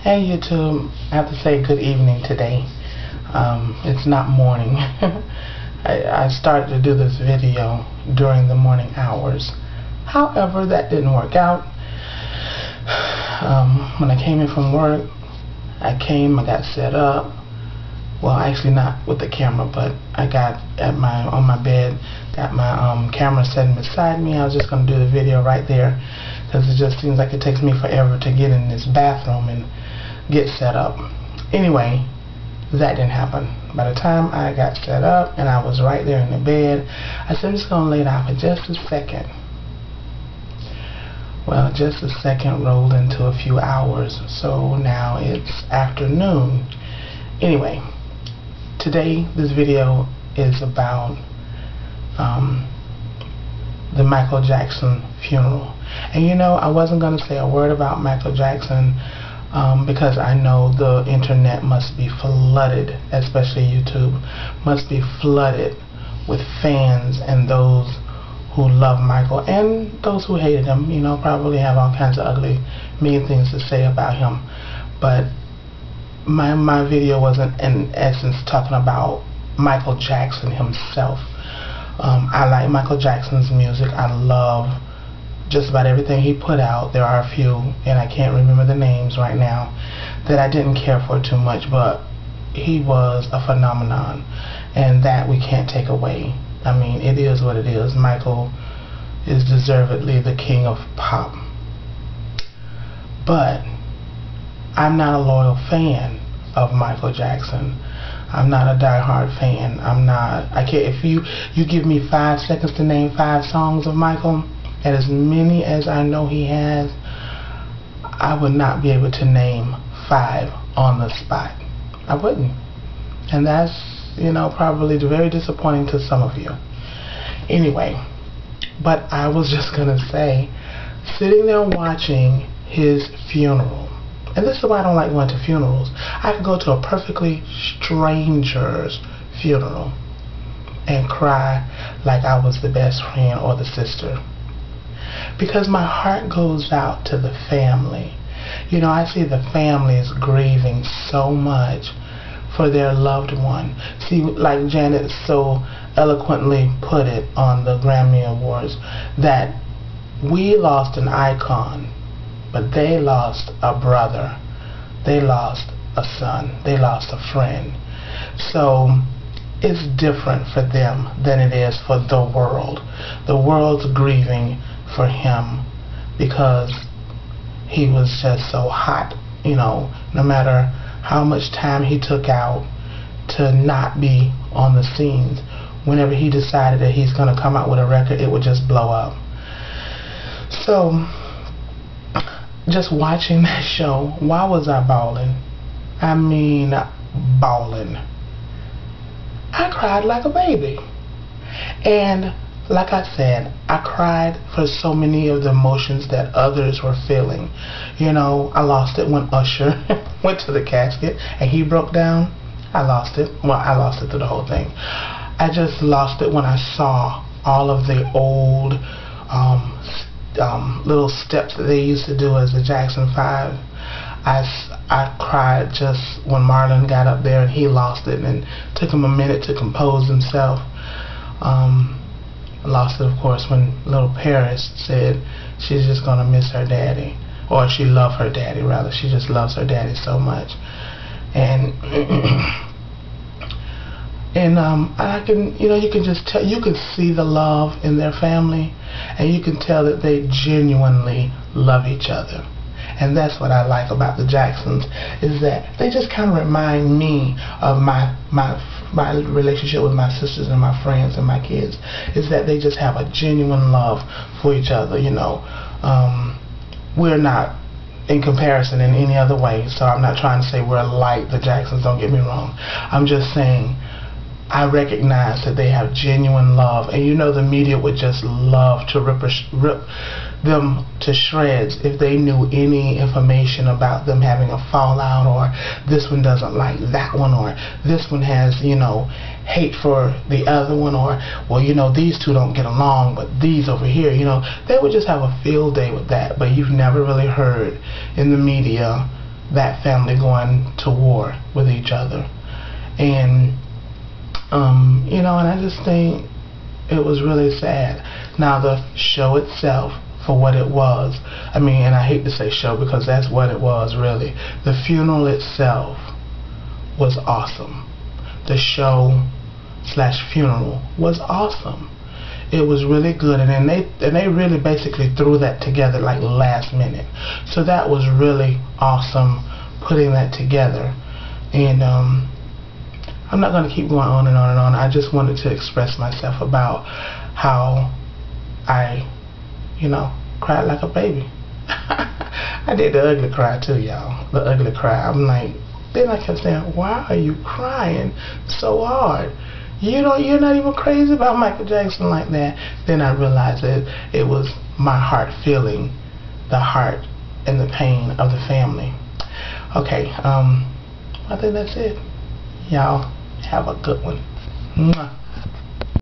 Hey YouTube, I have to say good evening today. It's not morning. I started to do this video during the morning hours. However, that didn't work out. When I came in from work, I got set up. Well, actually not with the camera, but I got on my bed, got my camera sitting beside me. I was just going to do the video right there because it just seems like it takes me forever to get in this bathroom and get set up. Anyway, that didn't happen. By the time I got set up and I was right there in the bed, I said I'm just going to lay down for just a second. Well, just a second rolled into a few hours, so now it's afternoon. Anyway, today this video is about the Michael Jackson funeral. And you know, I wasn't going to say a word about Michael Jackson because I know the internet must be flooded, especially YouTube, must be flooded with fans and those who love Michael and those who hated him. You know, probably have all kinds of ugly, mean things to say about him. But my video wasn't in essence talking about Michael Jackson himself. I like Michael Jackson's music. I love just about everything he put out. There are a few, and I can't remember the names right now, that I didn't care for too much, but he was a phenomenon, and that we can't take away. I mean, it is what it is. Michael is deservedly the king of pop. But I'm not a loyal fan of Michael Jackson. I'm not a die-hard fan. I can't. If you give me 5 seconds to name 5 songs of Michael, and as many as I know he has, I would not be able to name 5 on the spot. I wouldn't. And that's, you know, probably very disappointing to some of you. Anyway, but I was just gonna say, sitting there watching his funeral, and this is why I don't like going to funerals. I could go to a perfectly stranger's funeral and cry like I was the best friend or the sister, because my heart goes out to the family. You know, I see the families grieving so much for their loved one. See, like Janet so eloquently put it on the Grammy Awards, that we lost an icon, but they lost a brother, they lost a son, they lost a friend. So it's different for them than it is for the world. The world's grieving for him because he was just so hot. You know, no matter how much time he took out to not be on the scenes, whenever he decided that he's going to come out with a record, it would just blow up. So just watching that show, why was I bawling? I mean, bawling. I cried like a baby. And like I said, I cried for so many of the emotions that others were feeling. You know, I lost it when Usher went to the casket and he broke down. I lost it. Well, I lost it through the whole thing. I just lost it when I saw all of the old little steps that they used to do as the Jackson 5. I cried just when Marlon got up there and he lost it, and it took him a minute to compose himself. Lost it, of course, when little Paris said she's just going to miss her daddy, or she loved her daddy, rather. She just loves her daddy so much. And I can, you know, you can just tell, you can see the love in their family, and you can tell that they genuinely love each other. And that's what I like about the Jacksons, is that they just kind of remind me of my relationship with my sisters and my friends and my kids, is that they just have a genuine love for each other. You know, we're not in comparison in any other way, so I'm not trying to say we're like the Jacksons, don't get me wrong. I'm just saying I recognize that they have genuine love, and you know the media would just love to rip them to shreds if they knew any information about them having a fallout, or this one doesn't like that one, or this one has, you know, hate for the other one, or, well, you know, these two don't get along, but these over here, you know, they would just have a field day with that. But you've never really heard in the media that family going to war with each other. And you know, and I just think it was really sad. Now the show itself, for what it was, I mean, and I hate to say show because that's what it was really, the funeral itself was awesome. The show / funeral was awesome. It was really good, and then they really basically threw that together like last minute. So that was really awesome, putting that together. And I'm not going to keep going on and on and on. I just wanted to express myself about how I, you know, cried like a baby. I did the ugly cry too, y'all. The ugly cry. I'm like, then I kept saying, why are you crying so hard? You're not even crazy about Michael Jackson like that. Then I realized that it was my heart feeling the heart and the pain of the family. Okay, I think that's it. Y'all have a good one. Mwah.